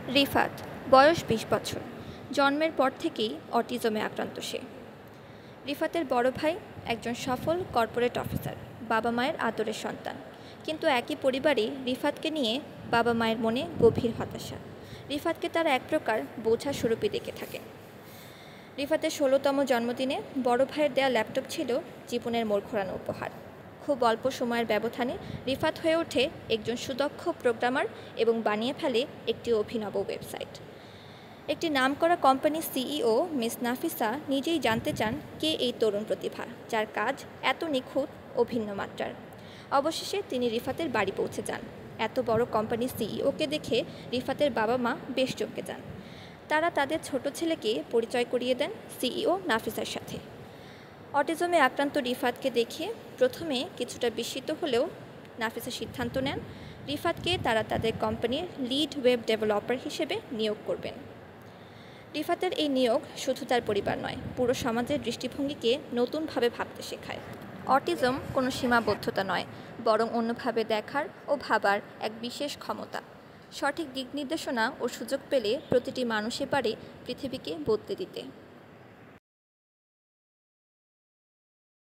রিফাত, বয়স ২০ বছর। জন্মের পর থেকেই অটিজমে আক্রান্ত সে। রিফাতের বড় ভাই একজন সফল কর্পোরেট অফিসার, বাবা মায়ের আদরের সন্তান। কিন্তু একই পরিবারে রিফাতকে নিয়ে বাবা মায়ের মনে গভীর হতাশা। রিফাতকে তারা এক প্রকার বোঝা স্বরূপই দেখে থাকে। রিফাতের ১৬তম জন্মদিনে বড় ভাইয়ের দেয়া ল্যাপটপ ছিল জীবনের মোড় ঘোরানো উপহার। খুব অল্প সময়ের ব্যবধানে রিফাত হয়ে ওঠে একজন সুদক্ষ প্রোগ্রামার এবং বানিয়ে ফেলে একটি অভিনব ওয়েবসাইট। একটি নামকরা কোম্পানির সিইও মিস নাফিসা নিজেই জানতে চান কে এই তরুণ প্রতিভা, যার কাজ এত নিখুঁত ও ভিন্ন মাত্রার। অবশেষে তিনি রিফাতের বাড়ি পৌঁছে যান। এত বড় কোম্পানির সিইওকে দেখে রিফাতের বাবা মা বেশ চমকে যান। তারা তাদের ছোট ছেলেকে পরিচয় করিয়ে দেন সিইও নাফিসার সাথে। অটিজমে আক্রান্ত রিফাতকে দেখে প্রথমে কিছুটা বিস্মিত হলেও নাফিসা সিদ্ধান্ত নেন রিফাতকে তারা তাদের কোম্পানির লিড ওয়েব ডেভেলপার হিসেবে নিয়োগ করবেন। রিফাতের এই নিয়োগ শুধু তার পরিবার নয়, পুরো সমাজের দৃষ্টিভঙ্গিকে নতুনভাবে ভাবতে শেখায়। অটিজম কোনো সীমাবদ্ধতা নয়, বরং অন্যভাবে দেখার ও ভাবার এক বিশেষ ক্ষমতা। সঠিক দিক নির্দেশনা ও সুযোগ পেলে প্রতিটি মানুষই পারে পৃথিবীকে বদলে দিতে।